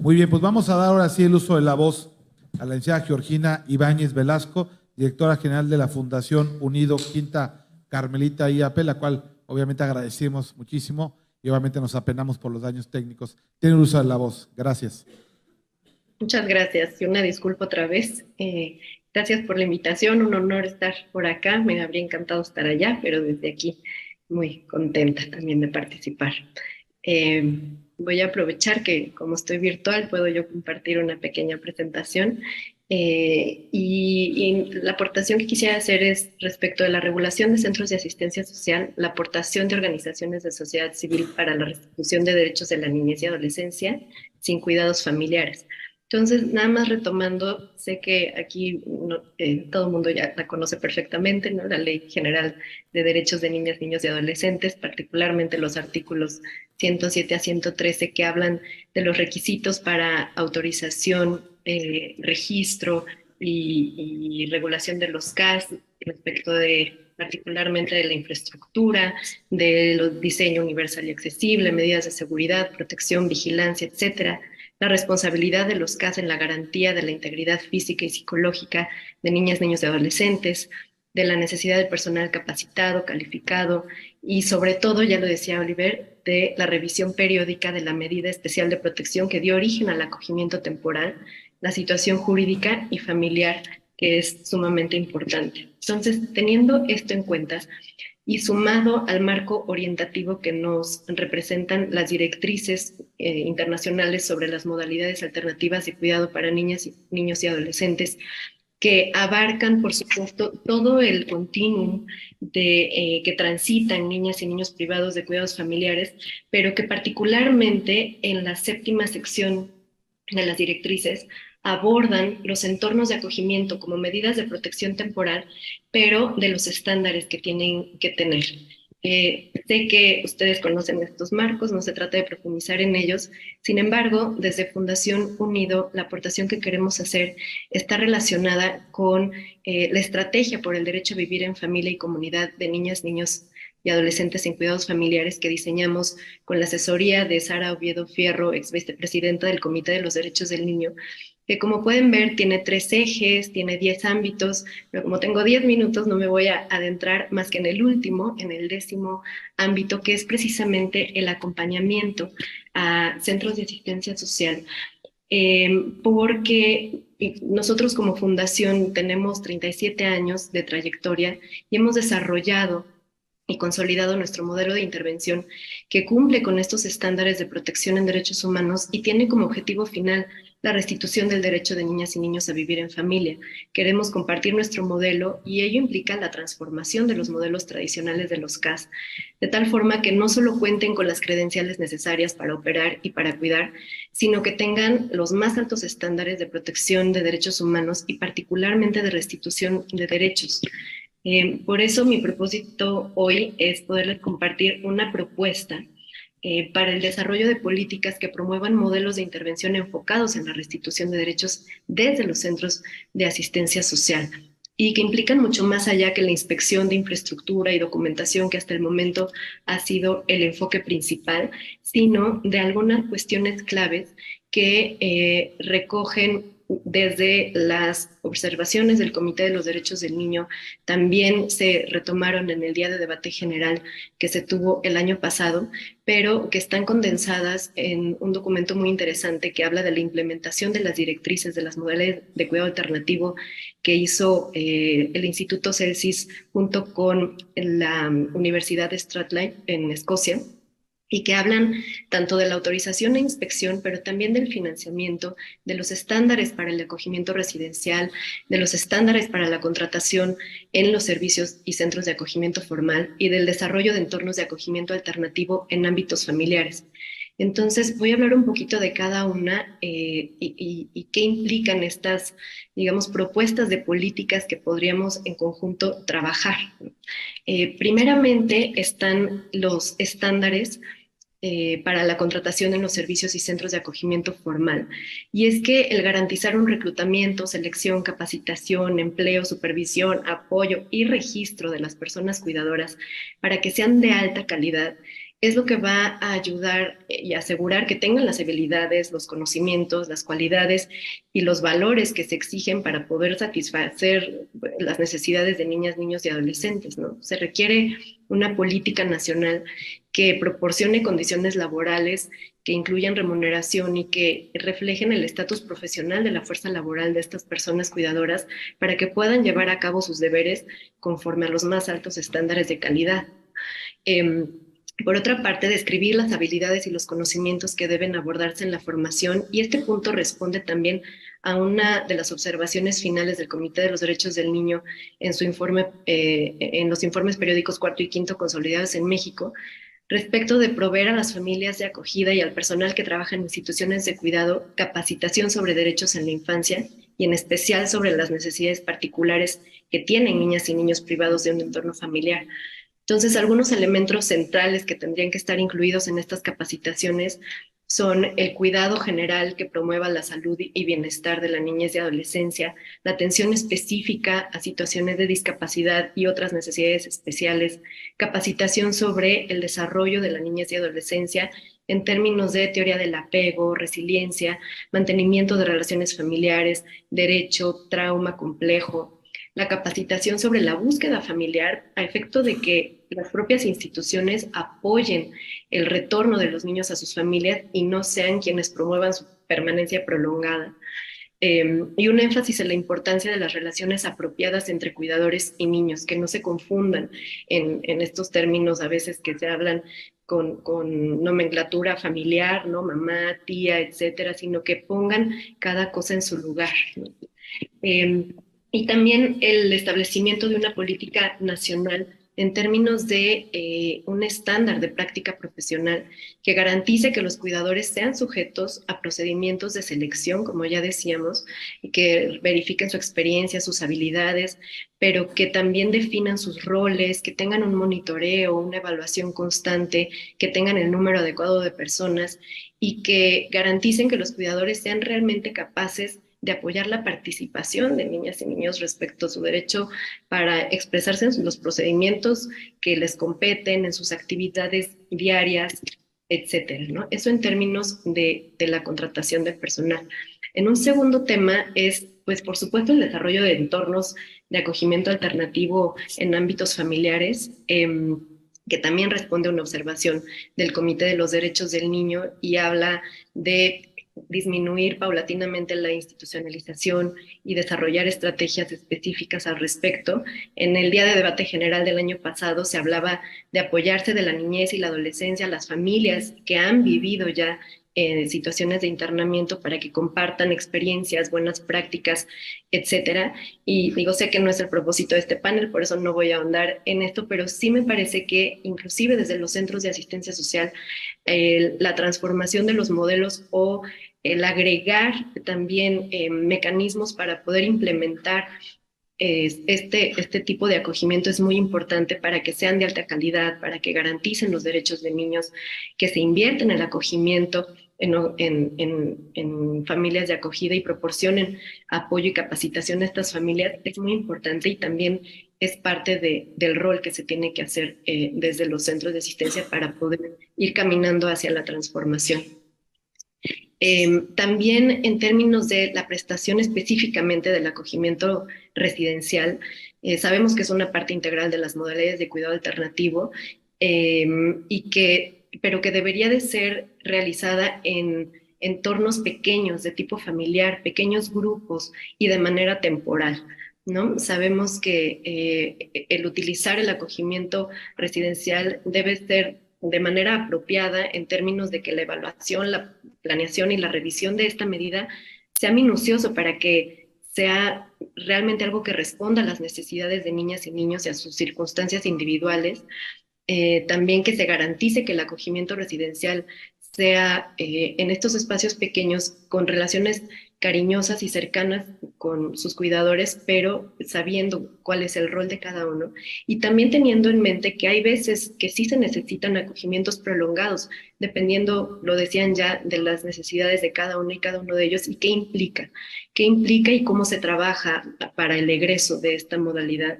Muy bien, pues vamos a dar ahora sí el uso de la voz a la licenciada Georgina Ibáñez Velasco, directora general de la Fundación Unido Quinta Carmelita IAP, la cual obviamente agradecemos muchísimo y obviamente nos apenamos por los daños técnicos. Tiene el uso de la voz. Gracias. Muchas gracias y una disculpa otra vez. Gracias por la invitación, un honor estar por acá. Me habría encantado estar allá, pero desde aquí muy contenta también de participar. Eh, Voy a aprovechar que como estoy virtual puedo yo compartir una pequeña presentación y la aportación que quisiera hacer es respecto de la regulación de centros de asistencia social, la aportación de organizaciones de sociedad civil para la restitución de derechos de la niñez y adolescencia sin cuidados familiares. Entonces, nada más retomando, sé que aquí todo el mundo ya la conoce perfectamente, ¿no? La Ley General de Derechos de Niñas, Niños y Adolescentes, particularmente los artículos 107 a 113 que hablan de los requisitos para autorización, registro y regulación de los CAS respecto de particularmente de la infraestructura, del diseño universal y accesible, medidas de seguridad, protección, vigilancia, etcétera, la responsabilidad de los CAS en la garantía de la integridad física y psicológica de niñas, niños y adolescentes, de la necesidad de personal capacitado, calificado y sobre todo, ya lo decía Oliver, de la revisión periódica de la medida especial de protección que dio origen al acogimiento temporal, la situación jurídica y familiar que es sumamente importante. Entonces, teniendo esto en cuenta, y sumado al marco orientativo que nos representan las directrices internacionales sobre las modalidades alternativas de cuidado para niñas, niños y adolescentes, que abarcan, por supuesto, todo el continuum que transitan niñas y niños privados de cuidados familiares, pero que particularmente en la séptima sección de las directrices abordan los entornos de acogimiento como medidas de protección temporal, pero de los estándares que tienen que tener. Sé que ustedes conocen estos marcos, no se trata de profundizar en ellos. Sin embargo, desde Fundación Unido, la aportación que queremos hacer está relacionada con la estrategia por el derecho a vivir en familia y comunidad de niñas, niños y adolescentes en cuidados familiares que diseñamos con la asesoría de Sara Oviedo Fierro, ex vicepresidenta del Comité de los Derechos del Niño, que como pueden ver tiene 3 ejes, tiene 10 ámbitos, pero como tengo 10 minutos no me voy a adentrar más que en el último, en el 10º ámbito, que es precisamente el acompañamiento a centros de asistencia social. Porque nosotros como fundación tenemos 37 años de trayectoria y hemos desarrollado y consolidado nuestro modelo de intervención que cumple con estos estándares de protección en derechos humanos y tiene como objetivo final la restitución del derecho de niñas y niños a vivir en familia. Queremos compartir nuestro modelo y ello implica la transformación de los modelos tradicionales de los CAS, de tal forma que no solo cuenten con las credenciales necesarias para operar y para cuidar, sino que tengan los más altos estándares de protección de derechos humanos y particularmente de restitución de derechos. Por eso mi propósito hoy es poderles compartir una propuesta para el desarrollo de políticas que promuevan modelos de intervención enfocados en la restitución de derechos desde los centros de asistencia social y que implican mucho más allá que la inspección de infraestructura y documentación que hasta el momento ha sido el enfoque principal, sino de algunas cuestiones claves que recogen desde las observaciones del Comité de los Derechos del Niño, también se retomaron en el día de debate general que se tuvo el año pasado, pero que están condensadas en un documento muy interesante que habla de la implementación de las directrices de las modalidades de cuidado alternativo que hizo el Instituto Celsis junto con la Universidad de Strathclyde en Escocia, y que hablan tanto de la autorización e inspección, pero también del financiamiento, de los estándares para el acogimiento residencial, de los estándares para la contratación en los servicios y centros de acogimiento formal y del desarrollo de entornos de acogimiento alternativo en ámbitos familiares. Entonces, voy a hablar un poquito de cada una y qué implican estas, digamos, propuestas de políticas que podríamos en conjunto trabajar. Primeramente están los estándares para la contratación en los servicios y centros de acogimiento formal. Y es que el garantizar un reclutamiento, selección, capacitación, empleo, supervisión, apoyo y registro de las personas cuidadoras para que sean de alta calidad es lo que va a ayudar y asegurar que tengan las habilidades, los conocimientos, las cualidades y los valores que se exigen para poder satisfacer las necesidades de niñas, niños y adolescentes, ¿no? Se requiere una política nacional que proporcione condiciones laborales que incluyan remuneración y que reflejen el estatus profesional de la fuerza laboral de estas personas cuidadoras para que puedan llevar a cabo sus deberes conforme a los más altos estándares de calidad. Eh, por otra parte, describir las habilidades y los conocimientos que deben abordarse en la formación, y este punto responde también a una de las observaciones finales del Comité de los Derechos del Niño en su informe, en los informes periódicos cuarto y quinto consolidados en México, respecto de proveer a las familias de acogida y al personal que trabaja en instituciones de cuidado capacitación sobre derechos en la infancia y en especial sobre las necesidades particulares que tienen niñas y niños privados de un entorno familiar. Entonces, algunos elementos centrales que tendrían que estar incluidos en estas capacitaciones son el cuidado general que promueva la salud y bienestar de la niñez y adolescencia, la atención específica a situaciones de discapacidad y otras necesidades especiales, capacitación sobre el desarrollo de la niñez y adolescencia en términos de teoría del apego, resiliencia, mantenimiento de relaciones familiares, derecho, trauma complejo, la capacitación sobre la búsqueda familiar a efecto de que las propias instituciones apoyen el retorno de los niños a sus familias y no sean quienes promuevan su permanencia prolongada. Y un énfasis en la importancia de las relaciones apropiadas entre cuidadores y niños, que no se confundan en estos términos a veces que se hablan con nomenclatura familiar, ¿no? Mamá, tía, etcétera, sino que pongan cada cosa en su lugar, ¿no? Y también el establecimiento de una política nacional en términos de un estándar de práctica profesional que garantice que los cuidadores sean sujetos a procedimientos de selección, como ya decíamos, y que verifiquen su experiencia, sus habilidades, pero que también definan sus roles, que tengan un monitoreo, una evaluación constante, que tengan el número adecuado de personas y que garanticen que los cuidadores sean realmente capaces de apoyar la participación de niñas y niños respecto a su derecho para expresarse en los procedimientos que les competen, en sus actividades diarias, etcétera, ¿no? Eso en términos de la contratación del personal. En un segundo tema es, pues, por supuesto, el desarrollo de entornos de acogimiento alternativo en ámbitos familiares, que también responde a una observación del Comité de los Derechos del Niño y habla de disminuir paulatinamente la institucionalización y desarrollar estrategias específicas al respecto. En el día de debate general del año pasado se hablaba de apoyarse de la niñez y la adolescencia a las familias que han vivido ya situaciones de internamiento para que compartan experiencias, buenas prácticas, etcétera. Y digo, sé que no es el propósito de este panel, por eso no voy a ahondar en esto, pero sí me parece que inclusive desde los centros de asistencia social, la transformación de los modelos o el agregar también mecanismos para poder implementar este tipo de acogimiento es muy importante para que sean de alta calidad, para que garanticen los derechos de niños, que se invierten en el acogimiento en familias de acogida y proporcionen apoyo y capacitación a estas familias, es muy importante y también es parte del rol que se tiene que hacer desde los centros de asistencia para poder ir caminando hacia la transformación. También en términos de la prestación específicamente del acogimiento residencial, sabemos que es una parte integral de las modalidades de cuidado alternativo pero que debería de ser realizada en entornos pequeños de tipo familiar, pequeños grupos y de manera temporal, ¿no? Sabemos que el utilizar el acogimiento residencial debe ser de manera apropiada en términos de que la evaluación, la planeación y la revisión de esta medida sea minucioso para que sea realmente algo que responda a las necesidades de niñas y niños y a sus circunstancias individuales. También que se garantice que el acogimiento residencial sea en estos espacios pequeños con relaciones cariñosas y cercanas con sus cuidadores, pero sabiendo cuál es el rol de cada uno y también teniendo en mente que hay veces que sí se necesitan acogimientos prolongados, dependiendo, lo decían ya, de las necesidades de cada uno y cada uno de ellos y qué implica y cómo se trabaja para el egreso de esta modalidad.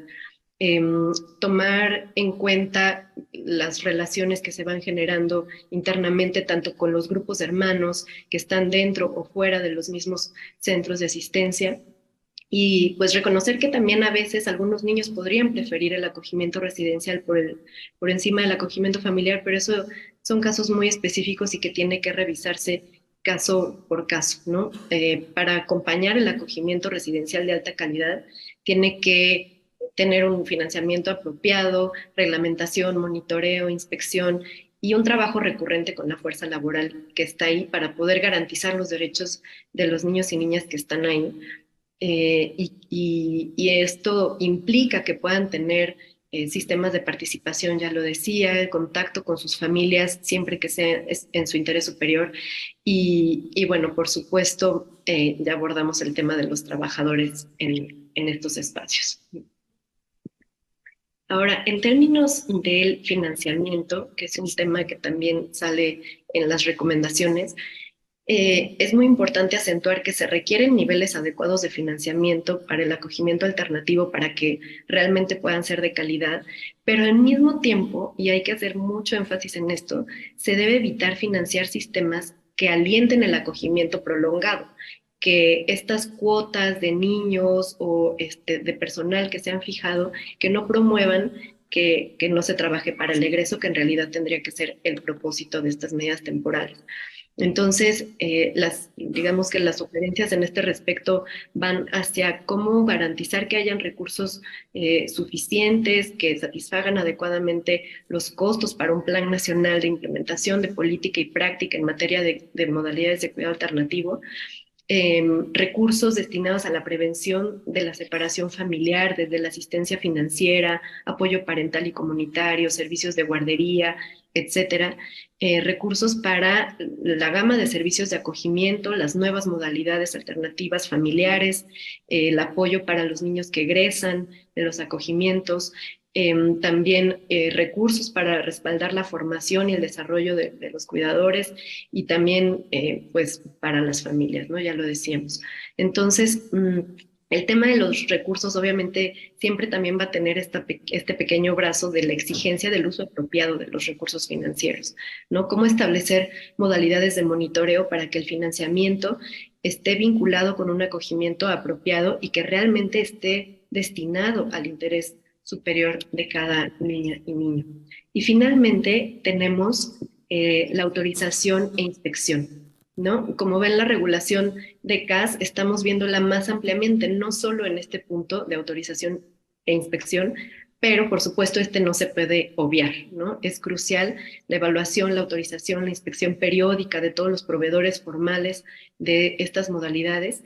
tomar en cuenta las relaciones que se van generando internamente, tanto con los grupos de hermanos que están dentro o fuera de los mismos centros de asistencia. Y pues reconocer que también a veces algunos niños podrían preferir el acogimiento residencial por encima del acogimiento familiar, pero eso son casos muy específicos y que tiene que revisarse caso por caso, ¿no? Para acompañar el acogimiento residencial de alta calidad, tiene que tener un financiamiento apropiado, reglamentación, monitoreo, inspección y un trabajo recurrente con la fuerza laboral que está ahí para poder garantizar los derechos de los niños y niñas que están ahí. Y esto implica que puedan tener sistemas de participación, ya lo decía, el contacto con sus familias siempre que sea en su interés superior. Y bueno, por supuesto, ya abordamos el tema de los trabajadores en estos espacios. Ahora, en términos del financiamiento, que es un tema que también sale en las recomendaciones, es muy importante acentuar que se requieren niveles adecuados de financiamiento para el acogimiento alternativo para que realmente puedan ser de calidad, pero al mismo tiempo, y hay que hacer mucho énfasis en esto, se debe evitar financiar sistemas que alienten el acogimiento prolongado, que estas cuotas de niños o de personal que se han fijado, que no promuevan que no se trabaje para el egreso, que en realidad tendría que ser el propósito de estas medidas temporales. Entonces, digamos que las sugerencias en este respecto van hacia cómo garantizar que hayan recursos suficientes, que satisfagan adecuadamente los costos para un plan nacional de implementación de política y práctica en materia de modalidades de cuidado alternativo, recursos destinados a la prevención de la separación familiar, desde la asistencia financiera, apoyo parental y comunitario, servicios de guardería, etcétera, recursos para la gama de servicios de acogimiento, las nuevas modalidades alternativas familiares, el apoyo para los niños que egresan de los acogimientos, también recursos para respaldar la formación y el desarrollo de los cuidadores y también pues para las familias, ¿no? Ya lo decíamos. Entonces, el tema de los recursos obviamente siempre también va a tener este pequeño brazo de la exigencia del uso apropiado de los recursos financieros, ¿no? Cómo establecer modalidades de monitoreo para que el financiamiento esté vinculado con un acogimiento apropiado y que realmente esté destinado al interés superior de cada niña y niño. Y finalmente tenemos la autorización e inspección, ¿no? Como ven, la regulación de CAS estamos viéndola más ampliamente, no solo en este punto de autorización e inspección, pero por supuesto no se puede obviar, ¿no? Es crucial la evaluación, la autorización, la inspección periódica de todos los proveedores formales de estas modalidades.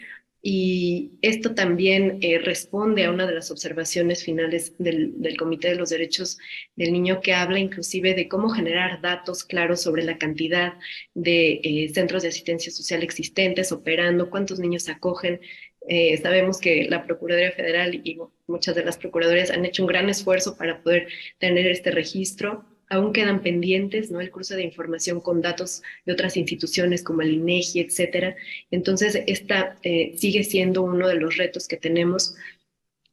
Y esto también responde a una de las observaciones finales del Comité de los Derechos del Niño, que habla inclusive de cómo generar datos claros sobre la cantidad de centros de asistencia social existentes, operando, cuántos niños se acogen. Sabemos que la Procuraduría Federal y muchas de las procuradoras han hecho un gran esfuerzo para poder tener este registro. Aún quedan pendientes, ¿no? El cruce de información con datos de otras instituciones como el INEGI, etcétera. Entonces, esta sigue siendo uno de los retos que tenemos.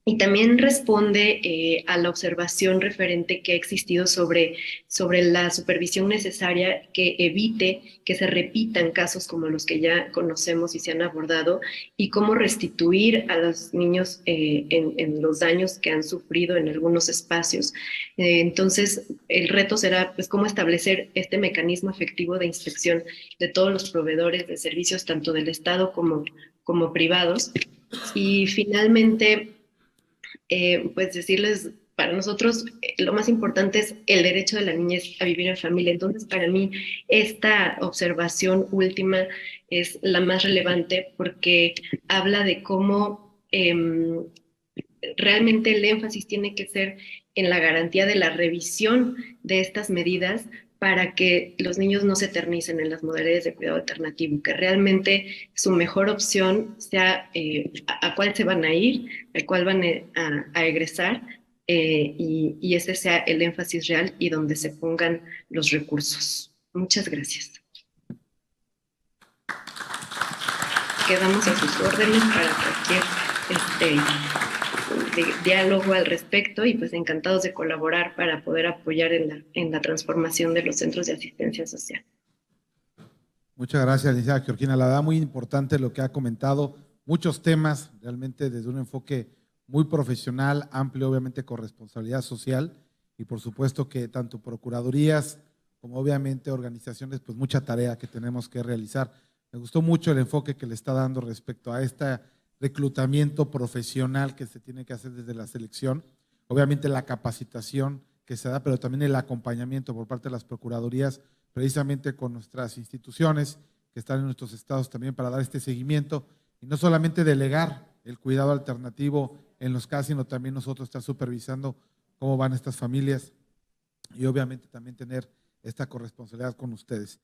Y también responde a la observación referente que ha existido sobre la supervisión necesaria que evite que se repitan casos como los que ya conocemos y se han abordado, y cómo restituir a los niños en los daños que han sufrido en algunos espacios. Entonces, el reto será pues cómo establecer este mecanismo efectivo de inspección de todos los proveedores de servicios, tanto del Estado como privados. Y finalmente, pues decirles, para nosotros lo más importante es el derecho de la niñez a vivir en familia. Entonces, para mí, esta observación última es la más relevante porque habla de cómo realmente el énfasis tiene que ser en la garantía de la revisión de estas medidas para que los niños no se eternicen en las modalidades de cuidado alternativo, que realmente su mejor opción sea a cuál se van a ir, a cuál van a egresar, y ese sea el énfasis real y donde se pongan los recursos. Muchas gracias. Quedamos a sus órdenes para cualquier de diálogo al respecto y pues encantados de colaborar para poder apoyar en la transformación de los centros de asistencia social. Muchas gracias, licenciada Georgina. La verdad, muy importante lo que ha comentado. Muchos temas, realmente desde un enfoque muy profesional, amplio, obviamente con responsabilidad social y por supuesto que tanto procuradurías como obviamente organizaciones, pues mucha tarea que tenemos que realizar. Me gustó mucho el enfoque que le está dando respecto a este reclutamiento profesional que se tiene que hacer desde la selección, obviamente la capacitación que se da, pero también el acompañamiento por parte de las procuradurías, precisamente con nuestras instituciones que están en nuestros estados también para dar este seguimiento y no solamente delegar el cuidado alternativo en los casos, sino también nosotros estar supervisando cómo van estas familias y obviamente también tener esta corresponsabilidad con ustedes.